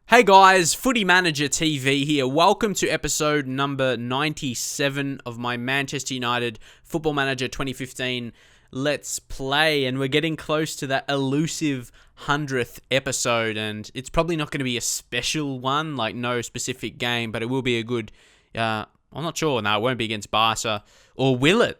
Hey guys, Footy Manager TV here. Welcome to episode number 97 of my Manchester United Football Manager 2015 Let's Play. And we're getting close to that elusive 100th episode. And it's probably not going to be a special one, like no specific game, but it will be a good... I'm not sure. No, it won't be against Barca. Or will it?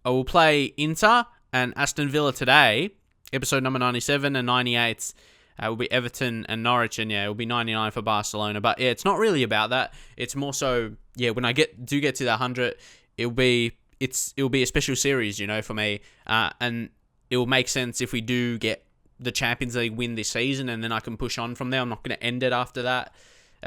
I will play Inter and Aston Villa today. Episode number 97 and 98. It will be Everton and Norwich, and it will be 99 for Barcelona. But yeah, it's not really about that. It's more so, when I get to that 100, it'll be a special series, for me. And it will make sense if we do get the Champions League win this season, and then I can push on from there. I'm not going to end it after that.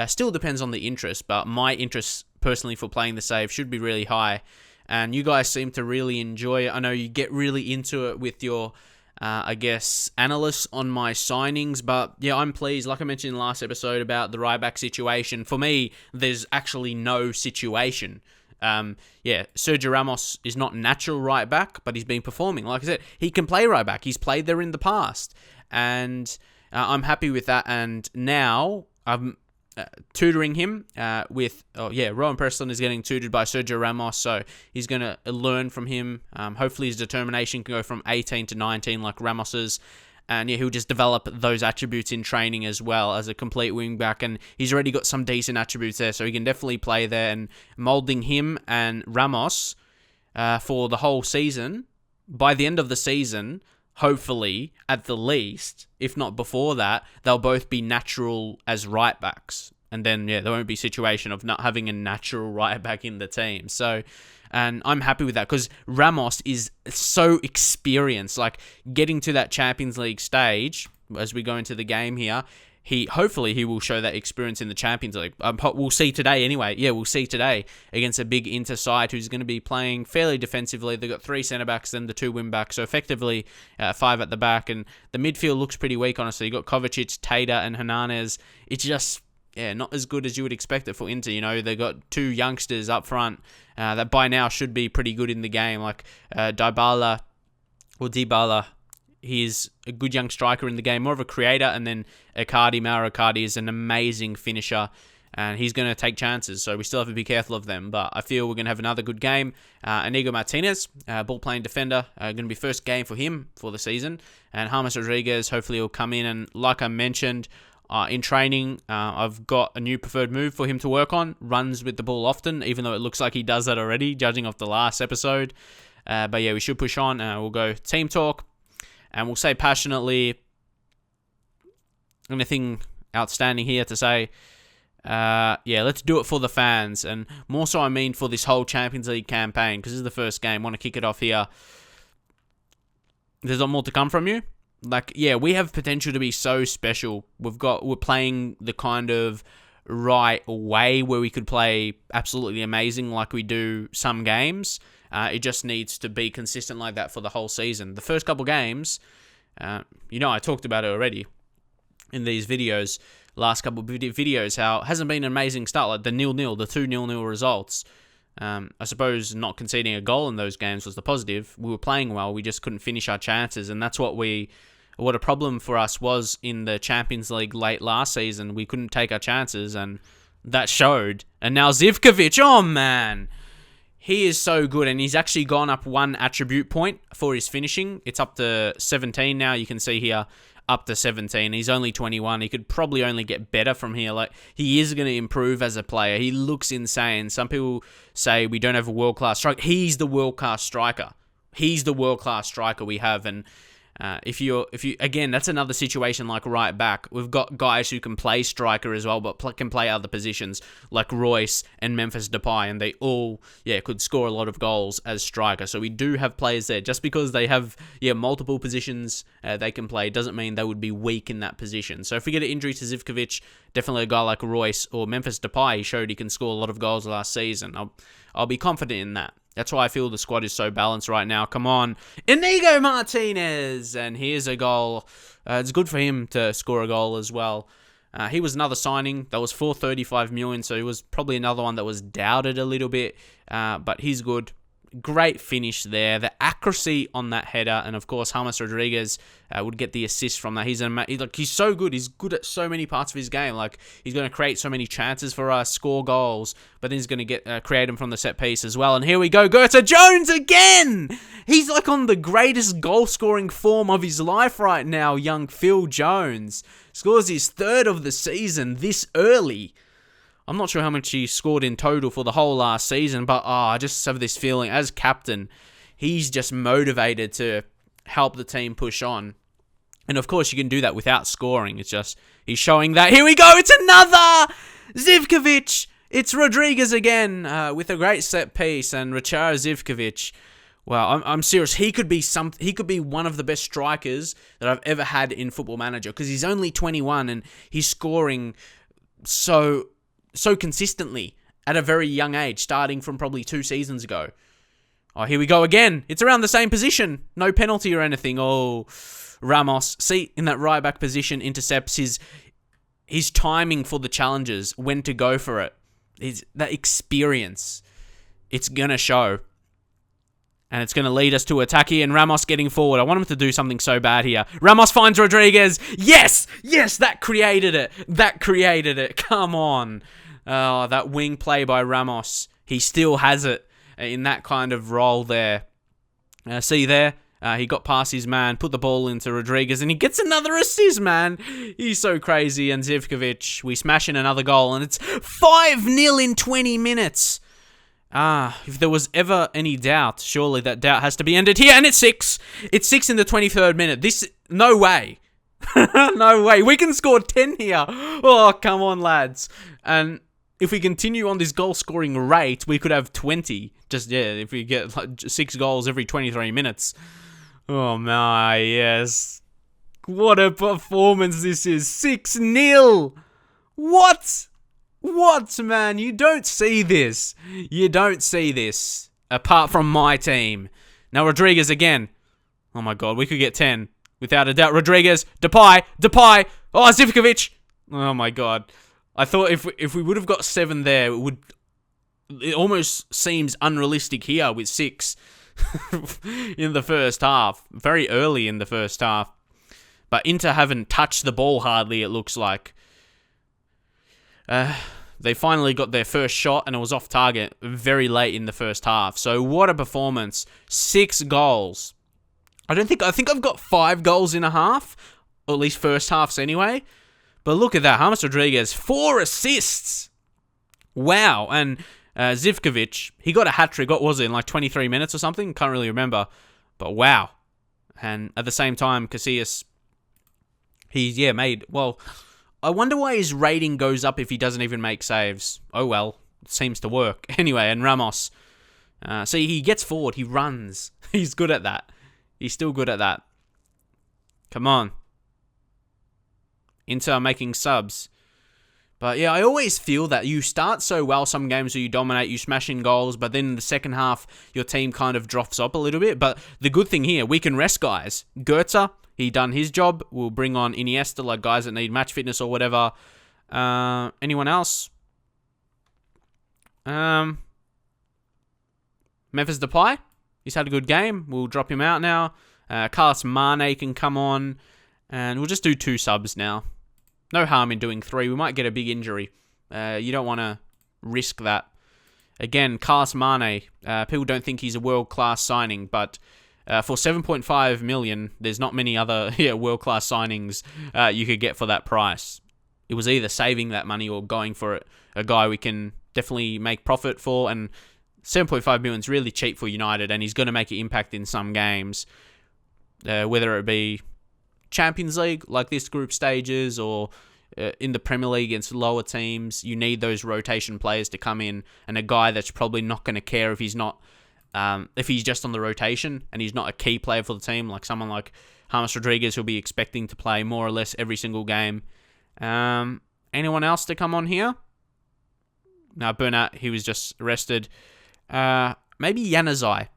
Still depends on the interest, but my interest personally for playing the save should be really high. And you guys seem to really enjoy it. I know you get really into it with your... analysts on my signings, but I'm pleased. Like I mentioned in the last episode about the right back situation, for me, there's actually no situation. Sergio Ramos is not natural right back, but he's been performing. Like I said, he can play right back. He's played there in the past, and I'm happy with that. And now I'm tutoring him Rowan Preston is getting tutored by Sergio Ramos, so he's going to learn from him. Hopefully his determination can go from 18 to 19 like Ramos's, and he'll just develop those attributes in training as well as a complete wing back, and he's already got some decent attributes there, so he can definitely play there. And moulding him and Ramos for the whole season, by the end of the season, hopefully, at the least, if not before that, they'll both be natural as right backs. And then, there won't be a situation of not having a natural right back in the team. So, and I'm happy with that because Ramos is so experienced. Like, getting to that Champions League stage, as we go into the game here, hopefully he will show that experience in the Champions League. We'll see today anyway. We'll see today against a big Inter side who's going to be playing fairly defensively. They've got 3 centre-backs and the 2 wing-backs, so effectively 5 at the back. And the midfield looks pretty weak, honestly. You've got Kovacic, Taylor and Hernandez. It's just, not as good as you would expect it for Inter. They've got 2 youngsters up front that by now should be pretty good in the game, like Dybala. He's a good young striker in the game, more of a creator, and then Mauro Icardi is an amazing finisher, and he's going to take chances, so we still have to be careful of them, but I feel we're going to have another good game. Inigo Martinez, ball-playing defender, going to be first game for him for the season, and James Rodriguez hopefully will come in, and like I mentioned, in training, I've got a new preferred move for him to work on, runs with the ball often, even though it looks like he does that already, judging off the last episode, but we should push on. We'll go team talk. And we'll say passionately, anything outstanding here to say, let's do it for the fans. And more so, I mean, for this whole Champions League campaign, because this is the first game. Want to kick it off here. There's a lot more to come from you. We have potential to be so special. We're playing the kind of right way where we could play absolutely amazing like we do some games. It just needs to be consistent like that for the whole season. The first couple games, I talked about it already in these videos, last couple of videos, how it hasn't been an amazing start, like the 0-0, the 2 0-0 results. I suppose not conceding a goal in those games was the positive. We were playing well, we just couldn't finish our chances, and that's what a problem for us was in the Champions League late last season. We couldn't take our chances, and that showed. And now Zivkovic, oh man! He is so good, and he's actually gone up 1 attribute point for his finishing. It's up to 17 now. You can see here, up to 17. He's only 21. He could probably only get better from here. He is going to improve as a player. He looks insane. Some people say we don't have a world-class striker. He's the world-class striker. He's the world-class striker we have, and if you again, that's another situation like right back. We've got guys who can play striker as well, but can play other positions like Royce and Memphis Depay, and they all could score a lot of goals as striker. So we do have players there. Just because they have multiple positions they can play doesn't mean they would be weak in that position. So if we get an injury to Zivkovic, definitely a guy like Royce or Memphis Depay, he showed he can score a lot of goals last season. I'll be confident in that. That's why I feel the squad is so balanced right now. Come on, Inigo Martinez! And here's a goal. It's good for him to score a goal as well. He was another signing that was for 35 million, so he was probably another one that was doubted a little bit, but he's good. great finish there. The accuracy on that header, and of course, James Rodriguez would get the assist from that. He's so good. He's good at so many parts of his game. Like, he's going to create so many chances for us, score goals, but then he's going to create them from the set piece as well. And here we go, Goethe Jones again. He's like on the greatest goal-scoring form of his life right now. Young Phil Jones scores his 3rd of the season this early. I'm not sure how much he scored in total for the whole last season, but I just have this feeling as captain, he's just motivated to help the team push on. And of course, you can do that without scoring. It's just, he's showing that. Here we go. It's another Zivkovic. It's Rodriguez again with a great set piece, and Richard Zivkovic. Wow, I'm serious. He could be one of the best strikers that I've ever had in Football Manager, because he's only 21 and he's scoring so consistently at a very young age, starting from probably 2 seasons ago. Oh, here we go again. It's around the same position. No penalty or anything. Oh, Ramos, see, in that right back position, intercepts his timing for the challenges, when to go for it. That experience, it's going to show. And it's going to lead us to attack here, and Ramos getting forward. I want him to do something so bad here. Ramos finds Rodriguez. Yes! Yes, that created it. Come on. Oh, that wing play by Ramos. He still has it in that kind of role there. See there? He got past his man, put the ball into Rodriguez, and he gets another assist, man. He's so crazy. And Zivkovic, we smash in another goal, and it's 5-0 in 20 minutes. If there was ever any doubt, surely that doubt has to be ended here, and it's 6. It's 6 in the 23rd minute. No way. No way. We can score 10 here. Oh, come on, lads. And if we continue on this goal-scoring rate, we could have 20. If we get like 6 goals every 23 minutes. Oh, my, yes. What a performance this is. 6-0. What? What, man? You don't see this. You don't see this. Apart from my team. Now, Rodriguez again. Oh, my God. We could get 10. Without a doubt. Rodriguez. Depay. Oh, Zivkovic. Oh, my God. I thought if we would have got 7 there, it almost seems unrealistic here with 6 in the first half. Very early in the first half. But Inter haven't touched the ball hardly, it looks like. They finally got their first shot, and it was off target very late in the first half. So what a performance. 6 goals. I think I've got 5 goals in a half, or at least first halves anyway. But look at that. James Rodriguez, 4 assists. Wow. And Zivkovic, he got a hat-trick. What was it, in like 23 minutes or something? Can't really remember. But wow. And at the same time, Casillas, he made, well, I wonder why his rating goes up if he doesn't even make saves. Oh well, it seems to work. Anyway, and Ramos, see, he gets forward, he runs. He's good at that. He's still good at that. Come on. Inter making subs. But yeah, I always feel that you start so well some games where you dominate, you smash in goals, but then in the second half, your team kind of drops up a little bit. But the good thing here, we can rest guys. Goethe, he done his job. We'll bring on Iniesta, like guys that need match fitness or whatever. Anyone else? Memphis Depay. He's had a good game. We'll drop him out now. Carlos Mane can come on. And we'll just do 2 subs now. No harm in doing 3. We might get a big injury. You don't want to risk that. Again, Carlos Mane. People don't think he's a world-class signing, but for 7.5 million, there's not many other world-class signings you could get for that price. It was either saving that money or going for it. A guy we can definitely make profit for, and 7.5 million is really cheap for United, and he's going to make an impact in some games, whether it be Champions League, like this group stages, or in the Premier League against lower teams. You need those rotation players to come in, and a guy that's probably not going to care if he's not, if he's just on the rotation and he's not a key player for the team, like someone like James Rodriguez who'll be expecting to play more or less every single game. Anyone else to come on here? No, Bernat, he was just arrested. Maybe Januzaj.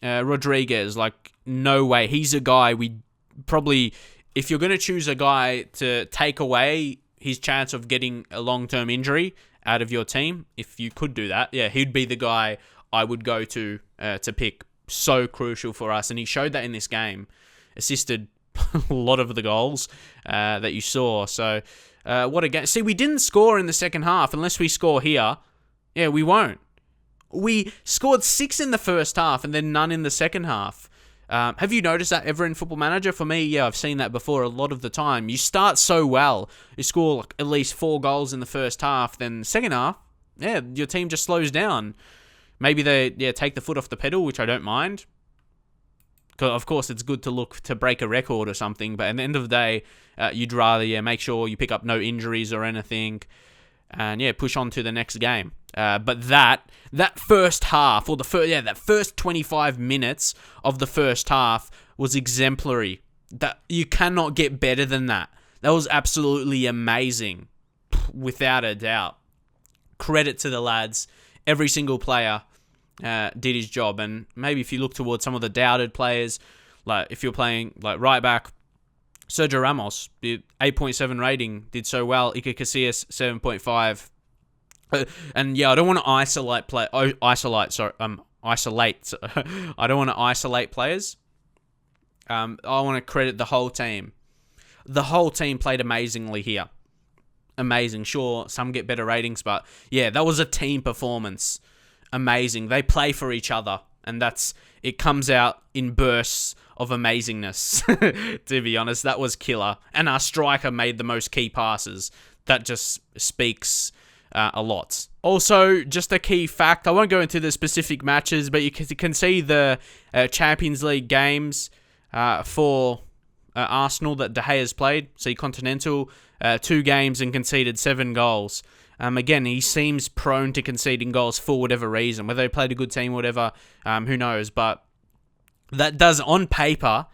Rodriguez, like, no way. He's a guy we probably, if you're going to choose a guy to take away his chance of getting a long-term injury out of your team, if you could do that, yeah, he'd be the guy I would go to pick. So crucial for us, and he showed that in this game. Assisted a lot of the goals that you saw. So what a game. See, we didn't score in the second half. Unless we score here, yeah, we won't. We scored 6 in the first half and then none in the second half. Have you noticed that ever in Football Manager? For me, yeah, I've seen that before a lot of the time. You start so well. You score like at least 4 goals in the first half. Then second half, yeah, your team just slows down. Maybe they take the foot off the pedal, which I don't mind. Of course, it's good to look to break a record or something. But at the end of the day, you'd rather make sure you pick up no injuries or anything. And push on to the next game. But that first half, or that first 25 minutes of the first half was exemplary. That you cannot get better than that. That was absolutely amazing, without a doubt. Credit to the lads. Every single player did his job. And maybe if you look towards some of the doubted players, like if you're playing like right back, Sergio Ramos, 8.7 rating, did so well. Iker Casillas, 7.5. And I don't want to isolate. I don't want to isolate players. I want to credit the whole team. The whole team played amazingly here. Amazing. Sure, some get better ratings, but yeah, that was a team performance. Amazing. They play for each other, and it comes out in bursts of amazingness. To be honest, that was killer. And our striker made the most key passes. That just speaks a lot. Also, just a key fact, I won't go into the specific matches, but you can see the Champions League games for Arsenal that De Gea's played. See, Continental, 2 games and conceded 7 goals. Again, he seems prone to conceding goals for whatever reason. Whether they played a good team or whatever, who knows. But that does, on paper,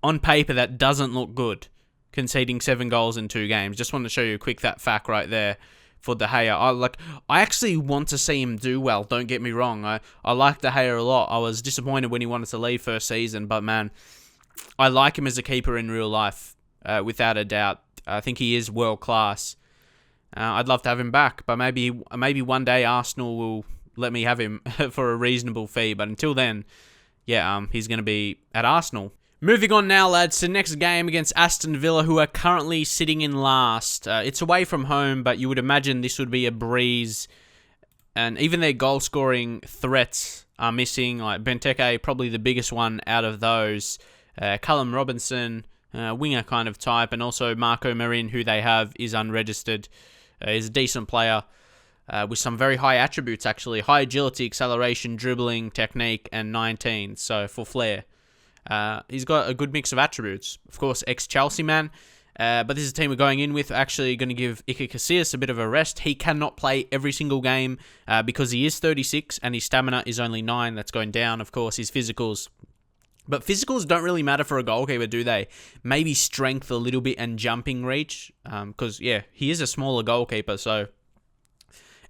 that doesn't look good. Conceding 7 goals in 2 games. Just wanted to show you a quick that fact right there for De Gea. I actually want to see him do well, don't get me wrong. I like De Gea a lot. I was disappointed when he wanted to leave first season, but man, I like him as a keeper in real life, without a doubt. I think he is world class. I'd love to have him back, but maybe one day Arsenal will let me have him for a reasonable fee. But until then, he's going to be at Arsenal. Moving on now, lads, to the next game against Aston Villa, who are currently sitting in last. It's away from home, but you would imagine this would be a breeze. And even their goal-scoring threats are missing. Like Benteke, probably the biggest one out of those. Callum Robinson, winger kind of type, and also Marco Marin, who they have, is unregistered. He's a decent player with some very high attributes, actually. High agility, acceleration, dribbling, technique, and 19, so for flair. He's got a good mix of attributes. Of course, ex-Chelsea man. But this is a team we're going in with. Actually going to give Iker Casillas a bit of a rest. He cannot play every single game because he is 36 and his stamina is only 9. That's going down, of course, his physicals. But physicals don't really matter for a goalkeeper, do they? Maybe strength a little bit and jumping reach. Because, he is a smaller goalkeeper, so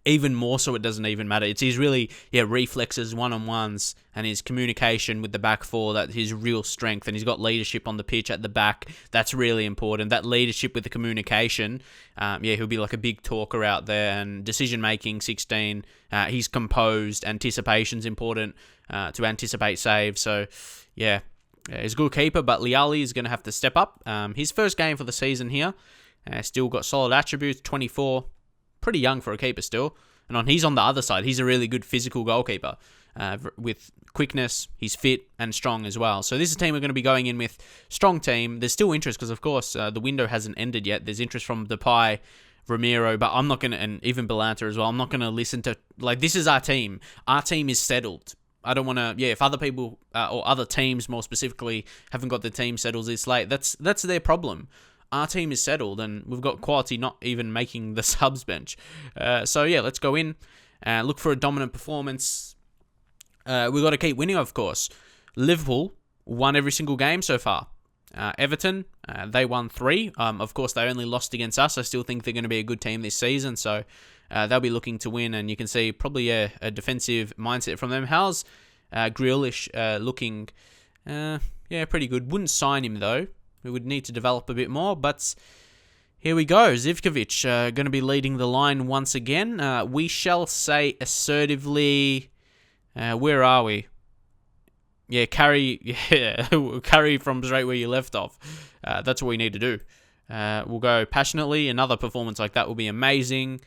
even more so it doesn't even matter. It's his really, reflexes, one-on-ones, and his communication with the back four, that's his real strength. And he's got leadership on the pitch at the back. That's really important. That leadership with the communication, he'll be like a big talker out there. And decision-making, 16. He's composed. Anticipation's important to anticipate saves. So, he's a good keeper, but Liali is going to have to step up. His first game for the season here. Still got solid attributes, 24. Pretty young for a keeper still. And he's on the other side. He's a really good physical goalkeeper with quickness. He's fit and strong as well. So this is a team we're going to be going in with. Strong team. There's still interest because, of course, the window hasn't ended yet. There's interest from Depay, Ramiro, but I'm not going to, and even Belanta as well, I'm not going to listen to, this is our team. Our team is settled. I don't want to, if other people, or other teams more specifically, haven't got the team settled this late, that's their problem. Our team is settled, and we've got quality not even making the subs bench. Let's go in, look for a dominant performance. We've got to keep winning, of course. Liverpool won every single game so far. Everton, they won 3. Of course, they only lost against us. I still think they're going to be a good team this season, so they'll be looking to win, and you can see probably a defensive mindset from them. How's Grealish looking? Pretty good. Wouldn't sign him, though. We would need to develop a bit more, but here we go. Zivkovic going to be leading the line once again. We shall say assertively Where are we? Yeah, carry. Yeah, carry from straight where you left off. That's what we need to do. We'll go passionately. Another performance like that will be amazing.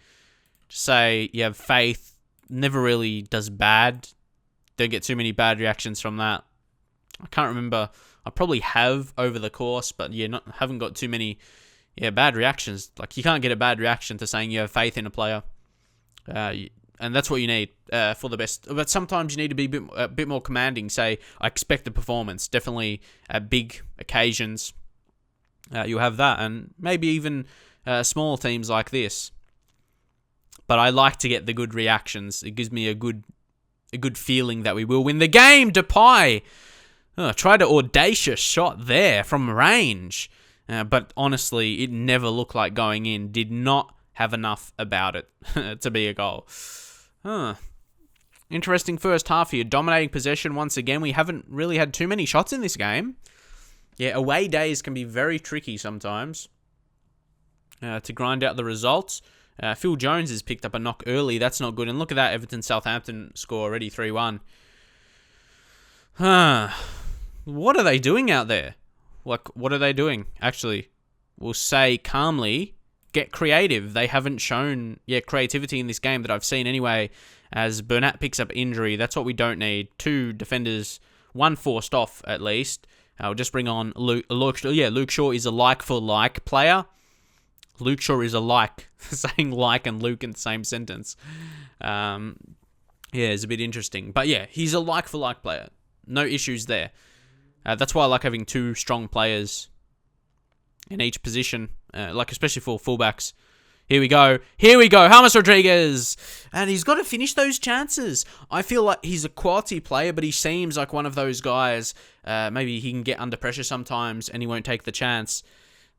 Just say you have faith. Never really does bad. Don't get too many bad reactions from that. I can't remember. I probably have over the course, but yeah, haven't got too many bad reactions. Like, you can't get a bad reaction to saying you have faith in a player. And that's what you need for the best. But sometimes you need to be a bit more commanding. Say, I expect the performance. Definitely at big occasions, you'll have that. And maybe even small teams like this. But I like to get the good reactions. It gives me a good feeling that we will win the game. Depay tried an audacious shot there from range. But honestly, it never looked like going in. Did not have enough about it to be a goal. Interesting first half here. Dominating possession once again. We haven't really had too many shots in this game. Yeah, away days can be very tricky sometimes to grind out the results. Phil Jones has picked up a knock early. That's not good. And look at that. Everton-Southampton score already 3-1. What are they doing out there? Like, what are they doing? Actually, we'll say calmly, get creative. They haven't shown creativity in this game that I've seen anyway, as Bernat picks up injury. That's what we don't need. 2 defenders, 1 forced off at least. I'll just bring on Luke Shaw. Yeah, Luke Shaw is a like-for-like player. Luke Shaw is a like. Saying like and Luke in the same sentence. It's a bit interesting. But yeah, he's a like-for-like player. No issues there. That's why I like having 2 strong players in each position, especially for fullbacks. Here we go. James Rodriguez. And he's got to finish those chances. I feel like he's a quality player, but he seems like one of those guys. Maybe he can get under pressure sometimes and he won't take the chance.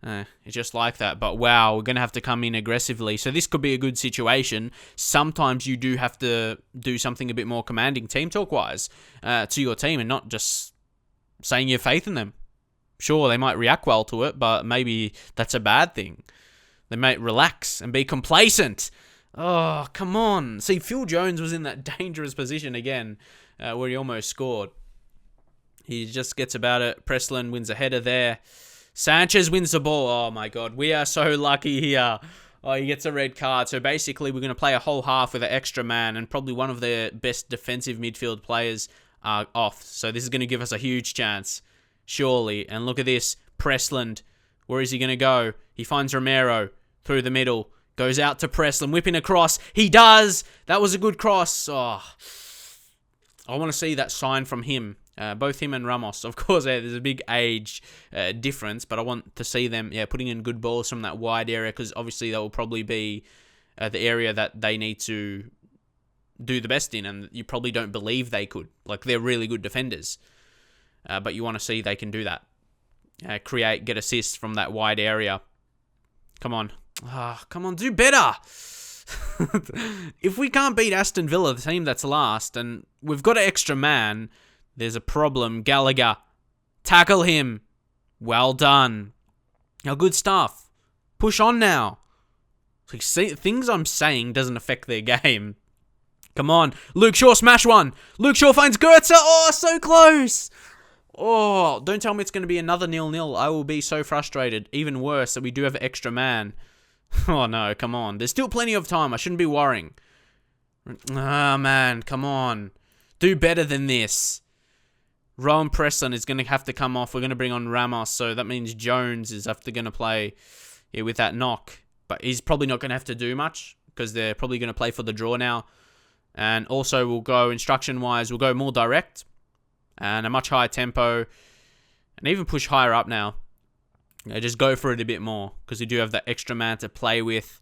It's just like that. But wow, we're going to have to come in aggressively. So this could be a good situation. Sometimes you do have to do something a bit more commanding team talk-wise to your team and not just saying you have faith in them. Sure, they might react well to it, but maybe that's a bad thing. They might relax and be complacent. Oh, come on. See, Phil Jones was in that dangerous position again where he almost scored. He just gets about it. Presslin wins a header there. Sanchez wins the ball. Oh, my God. We are so lucky here. Oh, he gets a red card. So basically, we're going to play a whole half with an extra man and probably one of their best defensive midfield players are off. So this is going to give us a huge chance, surely. And look at this. Presslin. Where is he going to go? He finds Romero through the middle. Goes out to Presslin. Whipping across. He does. That was a good cross. Oh, I want to see that sign from him. Both him and Ramos. Of course, there's a big age difference, but I want to see them putting in good balls from that wide area because obviously that will probably be the area that they need to do the best in, and you probably don't believe they could. Like, they're really good defenders, but you want to see they can do that. Get assists from that wide area. Come on. Come on, do better. If we can't beat Aston Villa, the team that's last, and we've got an extra man, there's a problem. Gallagher. Tackle him. Well done. Now, good stuff. Push on now. See, things I'm saying doesn't affect their game. Come on. Luke Shaw, smash one. Luke Shaw finds Goetze. Oh, so close. Oh, don't tell me it's going to be another 0-0. I will be so frustrated. Even worse that we do have an extra man. Oh, no, come on. There's still plenty of time. I shouldn't be worrying. Man, come on. Do better than this. Rowan Presslin is going to have to come off. We're going to bring on Ramos, so that means Jones is after going to play with that knock. But he's probably not going to have to do much because they're probably going to play for the draw now. And also, we'll go instruction-wise, we'll go more direct and a much higher tempo and even push higher up now. Just go for it a bit more because we do have that extra man to play with.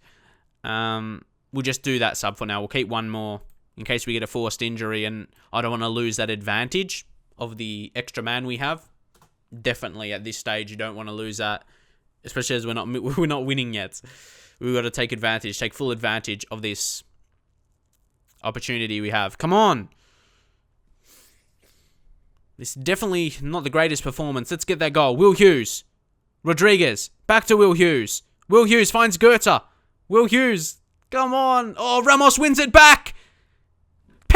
We'll just do that sub for now. We'll keep one more in case we get a forced injury, and I don't want to lose that advantage of the extra man we have. Definitely at this stage you don't want to lose that, especially as we're not winning yet. We've got to take full advantage of this opportunity we have. Come on. This is definitely not the greatest performance. Let's get that goal. Will Hughes. Rodriguez. Back to Will Hughes. Will Hughes finds Goetze. Will Hughes. Come on. Oh, Ramos wins it back.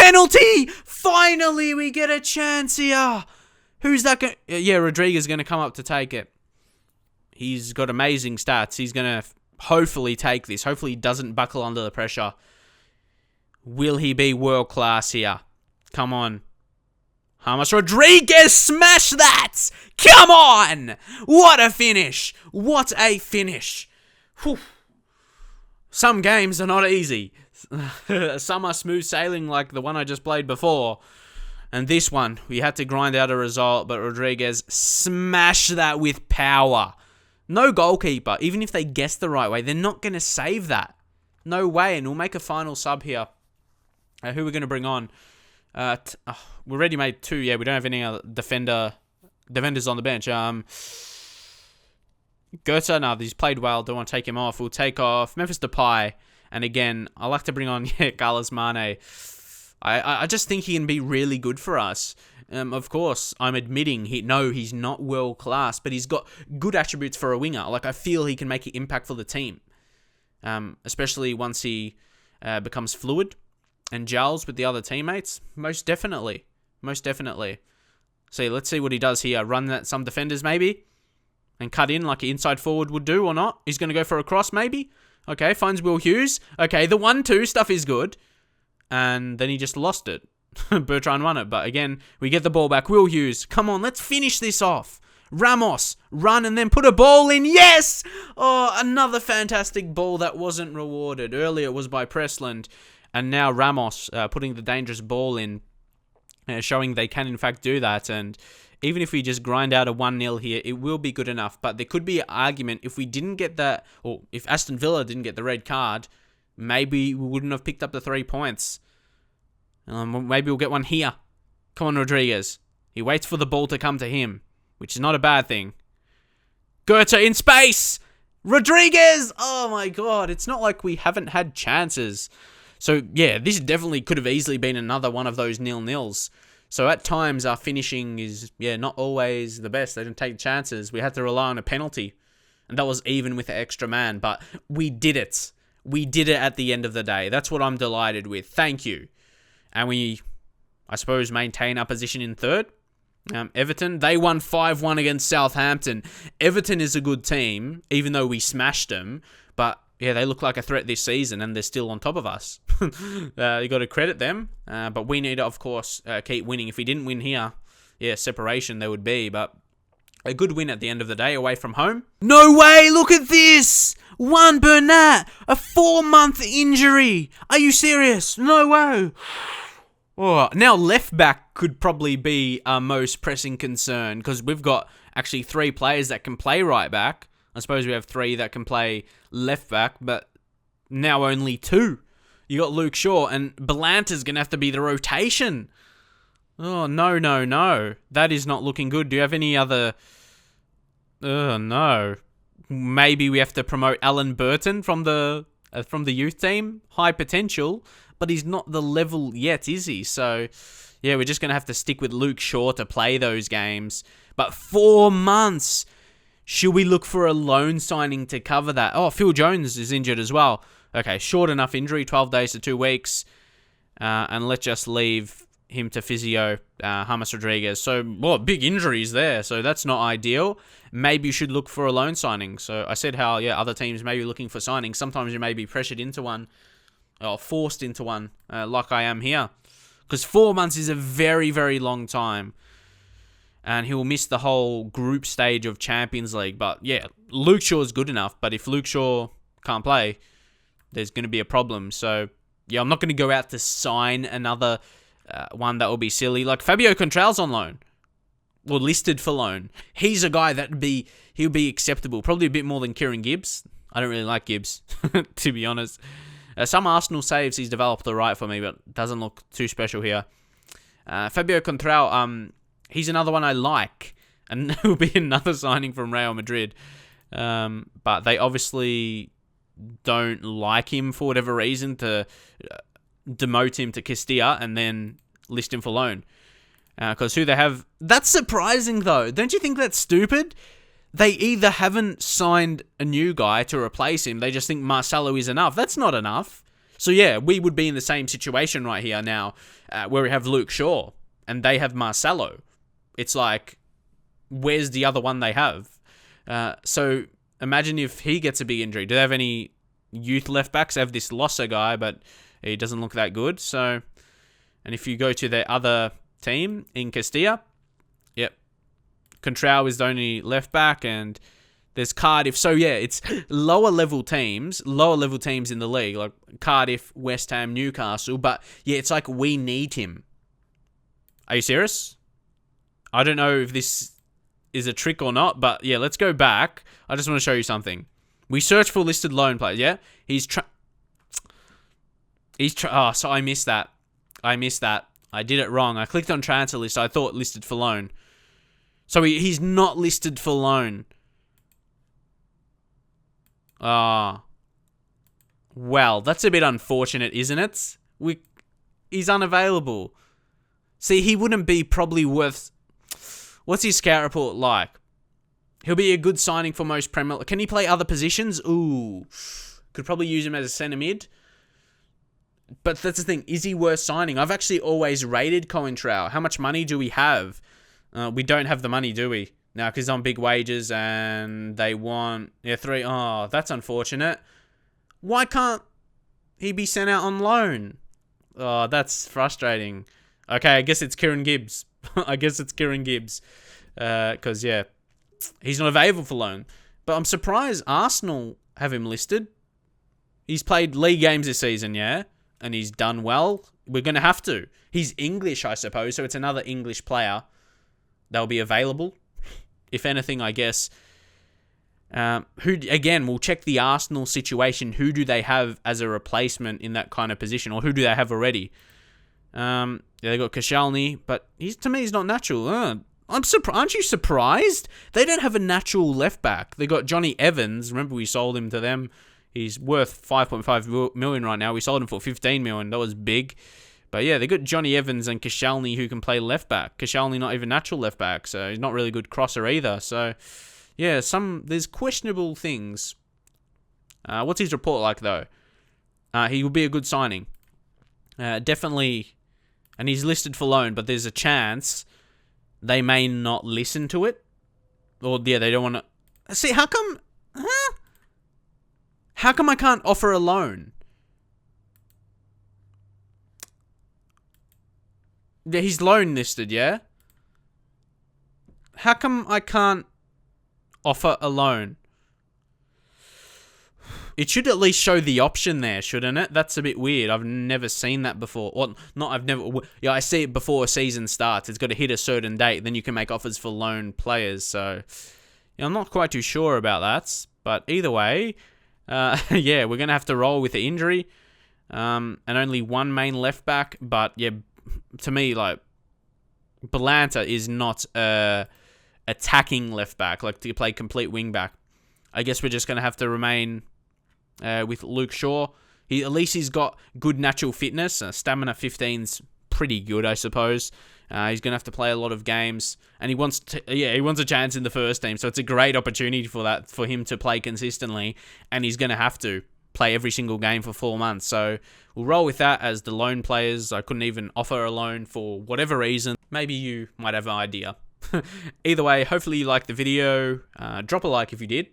penalty! Finally, we get a chance here. Who's that going? Yeah, Rodriguez is going to come up to take it. He's got amazing stats. He's going to hopefully take this. Hopefully he doesn't buckle under the pressure. Will he be world class here? Come on. James Rodriguez, smash that! Come on! What a finish! What a finish! Whew. Some games are not easy. Some are smooth sailing like the one I just played before. And this one, we had to grind out a result, but Rodriguez smashed that with power. No goalkeeper, even if they guess the right way, they're not going to save that. No way, and we'll make a final sub here. Who are we going to bring on? We already made 2. Yeah, we don't have any other defenders on the bench. Goethe, no, he's played well. Don't want to take him off. We'll take off Memphis Depay. And again, I like to bring on Carlos Mane. I just think he can be really good for us. Of course, I'm admitting he's not world class, but he's got good attributes for a winger. Like, I feel he can make an impact for the team, especially once he becomes fluid and gels with the other teammates. Most definitely. See, let's see what he does here. Run at some defenders maybe, and cut in like an inside forward would do, or not. He's going to go for a cross maybe. Okay, finds Will Hughes. Okay, the 1-2 stuff is good. And then he just lost it. Bertrand won it. But again, we get the ball back. Will Hughes, come on, let's finish this off. Ramos, run and then put a ball in. Yes! Oh, another fantastic ball that wasn't rewarded. Earlier it was by Pressland. And now Ramos putting the dangerous ball in, showing they can in fact do that. And even if we just grind out a 1-0 here, it will be good enough. But there could be an argument if we didn't get that, or if Aston Villa didn't get the red card, maybe we wouldn't have picked up the 3 points. Maybe we'll get one here. Come on, Rodriguez. He waits for the ball to come to him, which is not a bad thing. Goethe in space! Rodriguez! Oh my god, it's not like we haven't had chances. So yeah, this definitely could have easily been another one of those 0-0s. So at times our finishing is, not always the best. They didn't take chances. We had to rely on a penalty. And that was even with the extra man. But we did it. We did it at the end of the day. That's what I'm delighted with. Thank you. And we, I suppose, maintain our position in third. Everton, they won 5-1 against Southampton. Everton is a good team, even though we smashed them. But yeah, they look like a threat this season, and they're still on top of us. You got to credit them. But we need to, of course, keep winning. If we didn't win here, separation there would be. But a good win at the end of the day, away from home. No way! Look at this! Juan Bernat, a 4-month injury. Are you serious? No way. Oh, now left back could probably be our most pressing concern, because we've got actually 3 players that can play right back. I suppose we have 3 that can play left back, but now only 2. You got Luke Shaw, and Belanta's going to have to be the rotation. Oh, no. That is not looking good. Do you have any other... Oh, no. Maybe we have to promote Alan Burton from the youth team. High potential, but he's not the level yet, is he? So, yeah, we're just going to have to stick with Luke Shaw to play those games. But 4 months... Should we look for a loan signing to cover that? Oh, Phil Jones is injured as well. Okay, short enough injury, 12 days to 2 weeks. And let's just leave him to physio, James Rodriguez. So, big injuries there. So that's not ideal. Maybe you should look for a loan signing. So I said how, other teams may be looking for signings. Sometimes you may be pressured into one, or forced into one, like I am here. Because 4 months is a very, very long time. And he will miss the whole group stage of Champions League. But yeah, Luke Shaw is good enough. But if Luke Shaw can't play, there's going to be a problem. So yeah, I'm not going to go out to sign another one that will be silly. Like Fabio Contral's on loan, or listed for loan. He's a guy he'll be acceptable. Probably a bit more than Kieran Gibbs. I don't really like Gibbs, to be honest. Some Arsenal saves he's developed all right for me, but doesn't look too special here. Fabio Contral, he's another one I like, and it will be another signing from Real Madrid. But they obviously don't like him for whatever reason to demote him to Castilla and then list him for loan. Because who they have... That's surprising, though. Don't you think that's stupid? They either haven't signed a new guy to replace him, they just think Marcelo is enough. That's not enough. So yeah, we would be in the same situation right here now, where we have Luke Shaw and they have Marcelo. It's like, where's the other one they have? So imagine if he gets a big injury. Do they have any youth left backs? They have this Losser guy, but he doesn't look that good. So, and if you go to their other team in Castilla, yep, Contrao is the only left back, and there's Cardiff. So yeah, it's lower level teams in the league, like Cardiff, West Ham, Newcastle. But yeah, it's like we need him. Are you serious? I don't know if this is a trick or not, but yeah, let's go back. I just want to show you something. We search for listed loan players. Yeah, oh, so I missed that. I did it wrong. I clicked on transfer list. I thought listed for loan. So he's not listed for loan. Ah. Well, that's a bit unfortunate, isn't it? He's unavailable. See, he wouldn't be probably worth... What's his scout report like? He'll be a good signing for most Premier... Can he play other positions? Ooh. Could probably use him as a centre mid. But that's the thing. Is he worth signing? I've actually always rated Contrao. How much money do we have? We don't have the money, do we? No, because he's on big wages and they want... Yeah, 3... Oh, that's unfortunate. Why can't he be sent out on loan? Oh, that's frustrating. Okay, I guess it's Kieran Gibbs. Because, yeah, he's not available for loan. But I'm surprised Arsenal have him listed. He's played league games this season, yeah? And he's done well. We're going to have to. He's English, I suppose, so it's another English player that'll be available. If anything, I guess. We'll check the Arsenal situation. Who do they have as a replacement in that kind of position? Or who do they have already? Yeah, they got Koscielny, but to me, he's not natural. I'm surprised. Aren't you surprised? They don't have a natural left back. They got Johnny Evans. Remember, we sold him to them. He's worth 5.5 million right now. We sold him for 15 million. That was big. But yeah, they got Johnny Evans and Koscielny who can play left back. Koscielny not even natural left back, so he's not really a good crosser either. So yeah, there's questionable things. What's his report like though? He will be a good signing. Definitely, and he's listed for loan, but there's a chance they may not listen to it. Or yeah, they don't want to. See, how come? How come I can't offer a loan? Yeah, he's loan listed, yeah? How come I can't offer a loan? It should at least show the option there, shouldn't it? That's a bit weird. I've never seen that before. Well, yeah, I see it before a season starts. It's got to hit a certain date. Then you can make offers for loan players. So, yeah, I'm not quite too sure about that. But either way... yeah, we're going to have to roll with the injury. And only one main left back. But, yeah, to me, like, Balanta is not a attacking left back, like to play complete wing back. I guess we're just going to have to remain with Luke Shaw. At least he's got good natural fitness. Stamina 15's pretty good, I suppose. He's going to have to play a lot of games, and he wants a chance in the first team. So it's a great opportunity for him to play consistently, and he's going to have to play every single game for 4 months. So we'll roll with that as the loan players. I couldn't even offer a loan for whatever reason. Maybe you might have an idea. Either way, hopefully you liked the video. Drop a like if you did.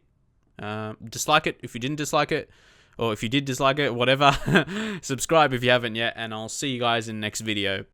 Dislike it if you didn't dislike it. Or if you did dislike it, whatever. Subscribe if you haven't yet, and I'll see you guys in the next video.